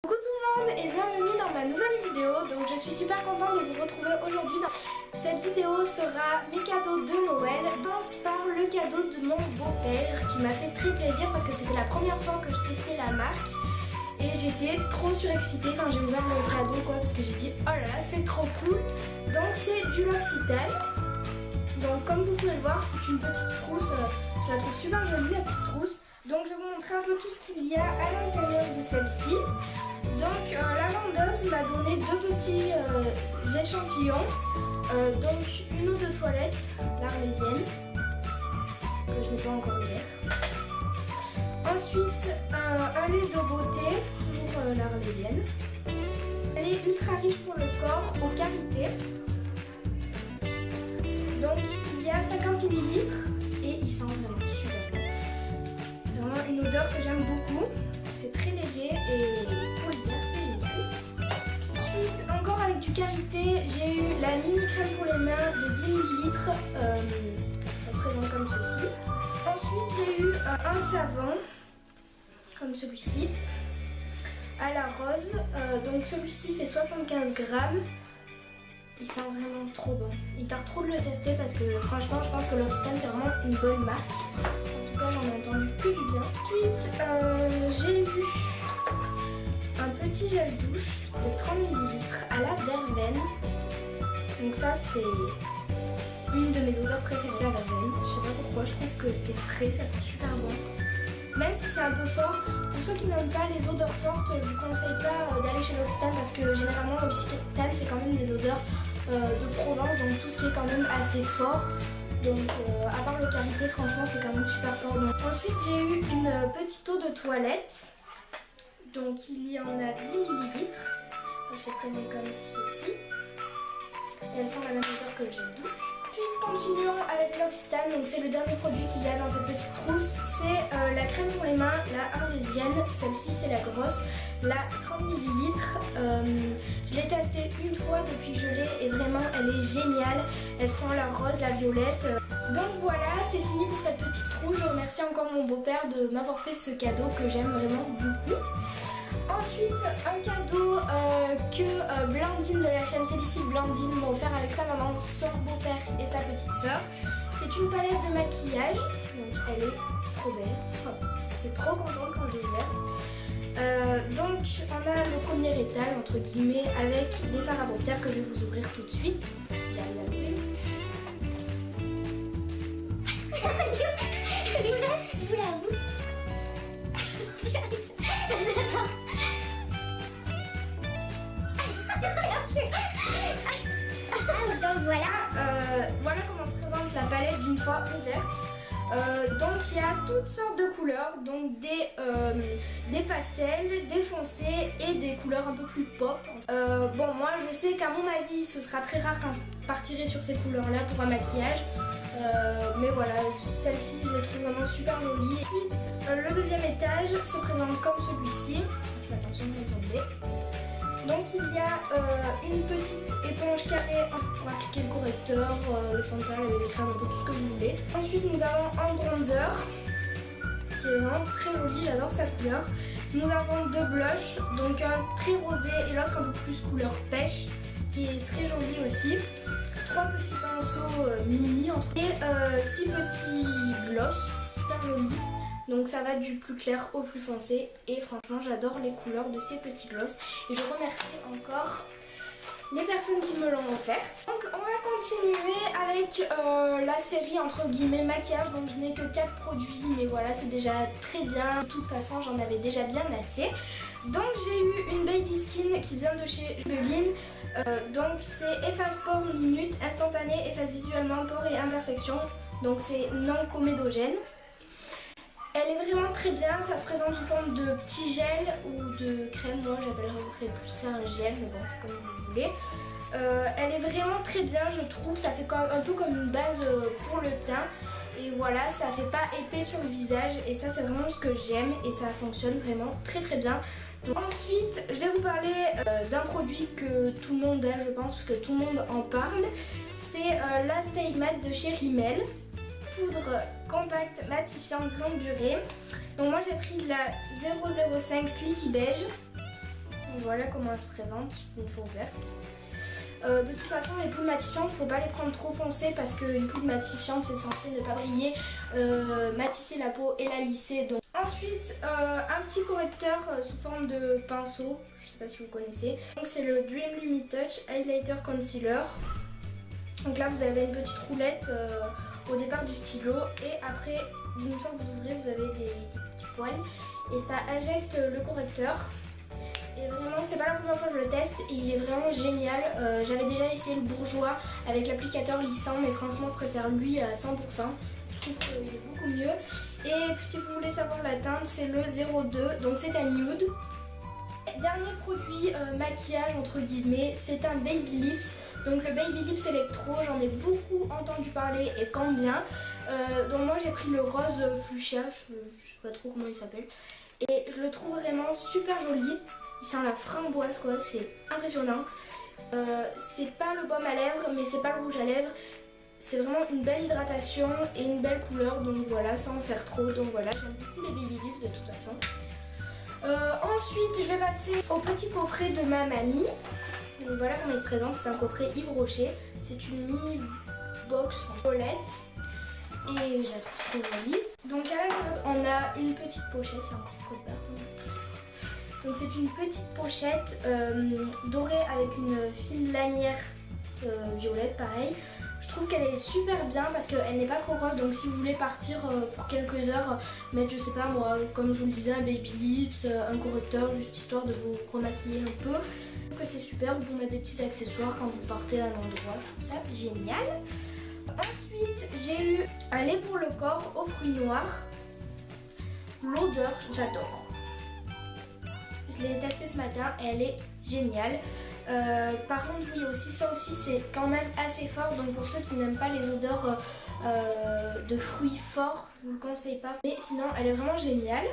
Coucou tout le monde et bienvenue dans ma nouvelle vidéo. Donc je suis super contente de vous retrouver aujourd'hui. Cette vidéo sera mes cadeaux de Noël. Je commence par le cadeau de mon beau-père qui m'a fait très plaisir parce que c'était la première fois que je testais la marque. Et j'étais trop surexcitée quand j'ai ouvert le cadeau parce que j'ai dit oh là là c'est trop cool. Donc c'est du L'Occitane. Donc comme vous pouvez le voir c'est une petite trousse. Je la trouve super jolie la petite trousse. Donc je vais vous montrer un peu tout ce qu'il y a à l'intérieur de celle-ci. Donc la vendeuse m'a donné deux petits échantillons. Donc une eau de toilette, l'Arlésienne, que je n'ai pas encore ouvert. Ensuite un lait de beauté, toujours l'Arlésienne. Elle est ultra riche pour le corps, aux qualités. Donc il y a 50 ml et il sent vraiment super bon. C'est vraiment une odeur que j'aime beaucoup. C'est très léger et pour l'hiver c'est génial. Ensuite encore avec du karité, j'ai eu la mini crème pour les mains de 10 ml. Elle se présente comme ceci. Ensuite j'ai eu un savon comme celui-ci à la rose. Donc celui-ci fait 75 grammes. Il sent vraiment trop bon. Il part trop de le tester parce que franchement je pense que L'Occitane c'est vraiment une bonne marque. En tout cas j'en ai entendu que du bien. Ensuite j'ai eu un petit gel douche de 30 ml à la verveine. Donc ça c'est une de mes odeurs préférées, la verveine. Je sais pas pourquoi, je trouve que c'est frais, ça sent super bon. Même si c'est un peu fort, pour ceux qui n'aiment pas les odeurs fortes, je vous conseille pas d'aller chez L'Occitane parce que généralement L'Occitane c'est quand même des odeurs de Provence, donc tout ce qui est quand même assez fort. Donc à part le karité, franchement c'est quand même super fort. Donc, ensuite j'ai eu une petite eau de toilette. Donc il y en a 10 ml. Elle se présente comme ceci. Et elle sent la même odeur que le gel douche. Ensuite continuons avec L'Occitane, donc c'est le dernier produit qu'il y a dans cette petite trousse. C'est la crème pour les mains, la Arlésienne. Celle-ci c'est la grosse, la 30 ml. Je l'ai testée une fois depuis que je l'ai et vraiment elle est géniale. Elle sent la rose, la violette. Donc voilà, c'est fini pour cette petite trousse. Je remercie encore mon beau-père de m'avoir fait ce cadeau que j'aime vraiment beaucoup. Ensuite, un cadeau que Blandine de la chaîne Félicite Blandine m'a offert avec sa maman, son beau-père et sa petite soeur. C'est une palette de maquillage, donc elle est trop belle. J'étais trop contente quand je l'ai ouverte. Donc on a le premier étage entre guillemets avec des fards à paupières que je vais vous ouvrir tout de suite. J'arrive à l'ouvrir. Je vous l'avoue. Donc voilà comment se présente la palette d'une fois ouverte. Donc il y a toutes sortes de couleurs, donc des pastels, des foncés et des couleurs un peu plus pop. Bon moi je sais qu'à mon avis ce sera très rare quand je partirai sur ces couleurs là pour un maquillage. Mais voilà, celle-ci je la trouve vraiment super jolie. Ensuite le deuxième étage se présente comme celui-ci. Je fais attention de ne pas tomber. Donc il y a une petite éponge carrée pour appliquer le correcteur, le fond de teint, le bébé crème, un peu tout ce que vous voulez. Ensuite nous avons un bronzer qui est vraiment très joli, j'adore sa couleur. Nous avons deux blushs, donc un très rosé et l'autre un peu plus couleur pêche, qui est très joli aussi. Trois petits pinceaux mini entre et 6 petits gloss, super jolis. Donc ça va du plus clair au plus foncé et franchement j'adore les couleurs de ces petits gloss. Et je remercie encore les personnes qui me l'ont offerte. Donc on va continuer avec la série entre guillemets maquillage. Donc je n'ai que 4 produits mais voilà c'est déjà très bien. De toute façon j'en avais déjà bien assez. Donc j'ai eu une Baby Skin qui vient de chez Maybelline. Donc c'est efface pores minute, instantané, efface visuellement pores et imperfections. Donc c'est non comédogène. Elle est vraiment très bien, ça se présente sous forme de petit gel ou de crème, moi j'appellerais plus ça un gel, mais bon c'est comme vous voulez. Elle est vraiment très bien je trouve, ça fait un peu comme une base pour le teint. Et voilà, ça fait pas épais sur le visage et ça c'est vraiment ce que j'aime et ça fonctionne vraiment très très bien. Donc, ensuite je vais vous parler d'un produit que tout le monde a je pense, parce que tout le monde en parle. C'est la Stay Matte de chez Rimmel. Poudre compacte matifiante longue durée. Donc moi j'ai pris la 005 Sleeky Beige. voilà comment elle se présente une fois ouverte. De toute façon, les poudres matifiantes, faut pas les prendre trop foncées parce qu'une poudre matifiante c'est censé ne pas briller, matifier la peau et la lisser. Donc. Ensuite, un petit correcteur sous forme de pinceau, je sais pas si vous connaissez. Donc c'est le Dream Lumi Touch Highlighter Concealer. Donc là vous avez une petite roulette au départ du stylo et après, une fois que vous ouvrez, vous avez des petits poils et ça injecte le correcteur. Et vraiment, c'est pas la première fois que je le teste et il est vraiment génial. J'avais déjà essayé le bourgeois avec l'applicateur lissant, mais franchement, je préfère lui à 100%. Je trouve qu'il est beaucoup mieux. Et si vous voulez savoir la teinte, c'est le 02, donc c'est un nude. Dernier produit maquillage entre guillemets, c'est un Baby Lips. Donc le Baby Lips Electro, j'en ai beaucoup entendu parler et quand bien. Donc moi j'ai pris le rose fuchsia, je sais pas trop comment il s'appelle. Et je le trouve vraiment super joli. Il sent la framboise quoi, c'est impressionnant. C'est pas le baume à lèvres mais c'est pas le rouge à lèvres. C'est vraiment une belle hydratation et une belle couleur, donc voilà, sans en faire trop. Donc voilà, j'aime beaucoup les Baby Lips de toute façon. Ensuite je vais passer au petit coffret de ma mamie. Donc voilà comment il se présente, c'est un coffret Yves Rocher. C'est une mini box en violette. Et je la trouve trop jolie. Donc à l'intérieur on a une petite pochette, il y a encore le code barre. Donc c'est une petite pochette dorée avec une fine lanière violette pareil. Je trouve qu'elle est super bien parce qu'elle n'est pas trop grosse, donc si vous voulez partir pour quelques heures, mettre je sais pas moi, comme je vous le disais, un Baby Lips, un correcteur, juste histoire de vous remaquiller un peu. Je trouve que c'est super, vous pouvez mettre des petits accessoires quand vous partez à un endroit, je trouve ça génial. Ensuite j'ai eu un lait pour le corps aux fruits noirs. L'odeur, j'adore. Je l'ai testé ce matin et elle est géniale. Par contre oui aussi ça aussi c'est quand même assez fort, donc pour ceux qui n'aiment pas les odeurs de fruits forts, je vous le conseille pas, mais sinon elle est vraiment géniale.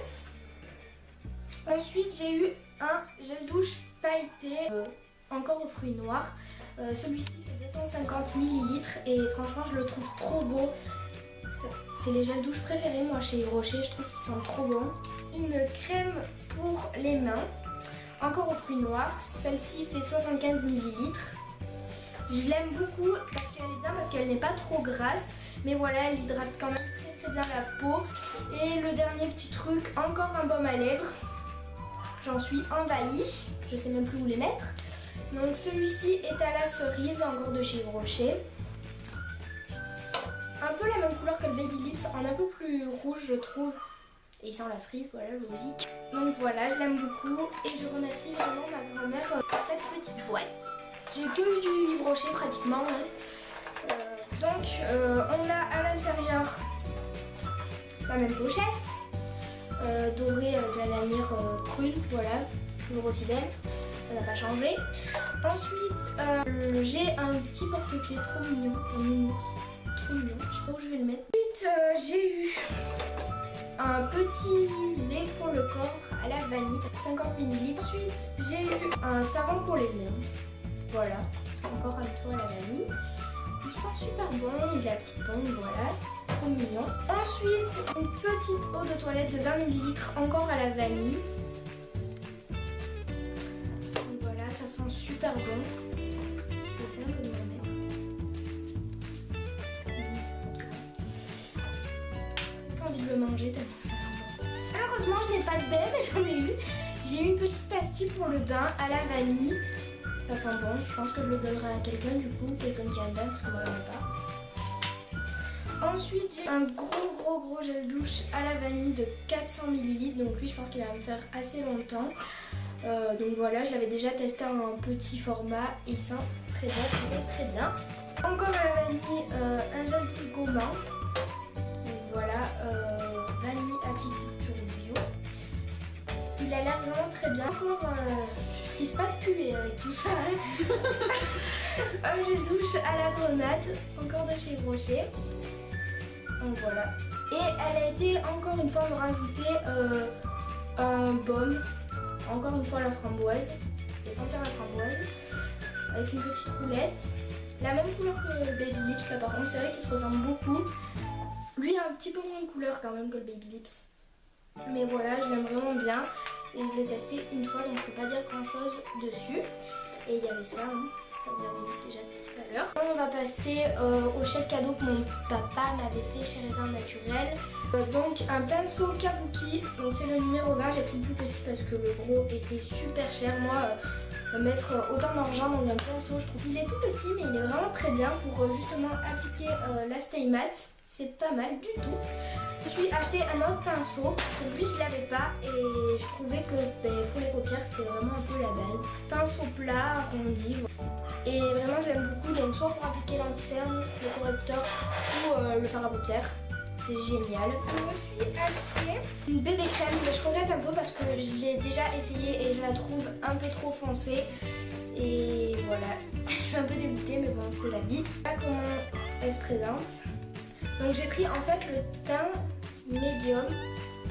Ensuite j'ai eu un gel douche pailleté encore aux fruits noirs. Celui-ci fait 250 ml et franchement je le trouve trop beau. C'est les gels douche préférés moi chez Yves Rocher, je trouve qu'ils sont trop bons. Une crème pour les mains, encore aux fruits noirs, celle-ci fait 75 ml. Je l'aime beaucoup parce qu'elle est bien, parce qu'elle n'est pas trop grasse, mais voilà, elle hydrate quand même très bien la peau. Et le dernier petit truc, encore un baume à lèvres. J'en suis envahie, je sais même plus où les mettre. Donc celui-ci est à la cerise, encore de chez Yves Rocher. Un peu la même couleur que le Baby Lips, en un peu plus rouge je trouve. Et il sent la cerise, voilà, logique. Donc voilà, je l'aime beaucoup et je remercie vraiment ma grand-mère pour cette petite boîte. J'ai que eu du Yves Rocher pratiquement. Hein. Donc on a à l'intérieur la même pochette, dorée avec la lanière prune, voilà, toujours aussi belle, ça n'a pas changé. Ensuite j'ai un petit porte-clés trop mignon, trop mignon, je sais pas où je vais le mettre. Ensuite j'ai eu un petit lait pour le corps à la vanille, 50 ml. Ensuite, j'ai eu un savon pour les mains. Voilà, encore un tour à la vanille. Il sent super bon, il a la petite bombe, voilà, trop mignon. Ensuite, une petite eau de toilette de 20 ml, encore à la vanille. Donc voilà, ça sent super bon. Je vais essayer un peu de me remettre. Envie de le manger tellement que ça sent bon. Malheureusement je n'ai pas de baie mais j'en ai eu. J'ai eu une petite pastille pour le bain à la vanille. Ça sent bon, je pense que je le donnerai à quelqu'un du coup, quelqu'un qui a le bain parce que moi je n'en ai pas. Ensuite j'ai un gros gel douche à la vanille de 400 ml. Donc lui je pense qu'il va me faire assez longtemps. Donc voilà, je l'avais déjà testé en petit format et il sent très bon, il est très bien. Encore à la vanille, un gel douche gommant. Voilà, vanille agriculture bio. Il a l'air vraiment très bien. Encore, je risque pas de puer avec tout ça. Un gel douche à la grenade, encore de chez Yves Rocher. Donc voilà. Et elle a été encore une fois me rajouter un baume, encore une fois la framboise. Et sentir la framboise avec une petite roulette. La même couleur que le Baby Lips là par contre, c'est vrai qu'ils se ressemblent beaucoup. Lui a un petit peu moins de couleur quand même que le Baby Lips. Mais voilà, je l'aime vraiment bien. Et je l'ai testé une fois, donc je peux pas dire grand chose dessus. Et il y avait ça, hein, comme vous avez vu déjà tout à l'heure. On va passer au chèque cadeau que mon papa m'avait fait chez Raisin Naturel. Donc un pinceau Kabuki, donc c'est le numéro 20, j'ai pris le plus petit parce que le gros était super cher. Moi, mettre autant d'argent dans un pinceau, je trouve qu'il est tout petit mais il est vraiment très bien pour justement appliquer la Stay Matte. C'est pas mal du tout. Je me suis acheté un autre pinceau, donc lui je l'avais pas et je trouvais que pour les paupières c'était vraiment un peu la base. Pinceau plat, arrondi. Et vraiment j'aime beaucoup, donc soit pour appliquer l'anti-cerne, le correcteur ou le fard à paupières. C'est génial. Je me suis acheté une bébé crème, mais je regrette un peu parce que je l'ai déjà essayé et je la trouve un peu trop foncée. Et voilà, je suis un peu dégoûtée mais bon c'est la vie. Voilà comment elle se présente. Donc j'ai pris en fait le teint médium.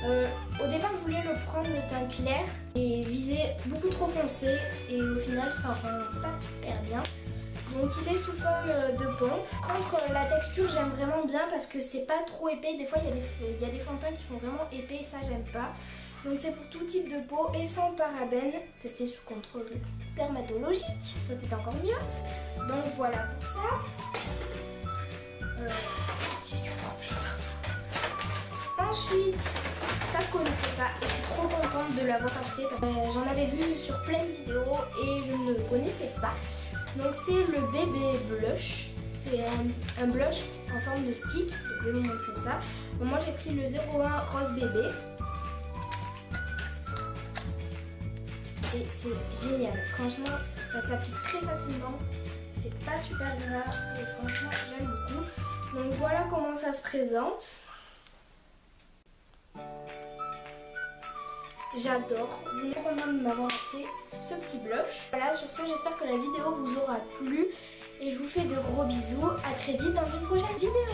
Au départ je voulais le prendre le teint clair et viser beaucoup trop foncé et au final ça rend pas super bien. Donc il est sous forme de pompe. Contre la texture j'aime vraiment bien parce que c'est pas trop épais. Des fois il y a des fonds de teint qui font vraiment épais et ça j'aime pas. Donc c'est pour tout type de peau et sans parabènes. Testé sous contrôle dermatologique, ça c'est encore mieux. Donc voilà pour ça. J'ai du bordel partout. Ensuite, ça je connaissais pas et je suis trop contente de l'avoir acheté. J'en avais vu sur plein de vidéos et je ne connaissais pas. Donc c'est le bébé blush. C'est un blush en forme de stick. Je vais vous montrer ça. Donc moi j'ai pris le 01 Rose Bébé. Et c'est génial. Franchement, ça s'applique très facilement. C'est pas super gras et franchement j'aime beaucoup. Donc voilà comment ça se présente. J'adore. Je vous recommande de m'avoir acheté ce petit blush. Voilà, sur ce, j'espère que la vidéo vous aura plu. Et je vous fais de gros bisous. À très vite dans une prochaine vidéo.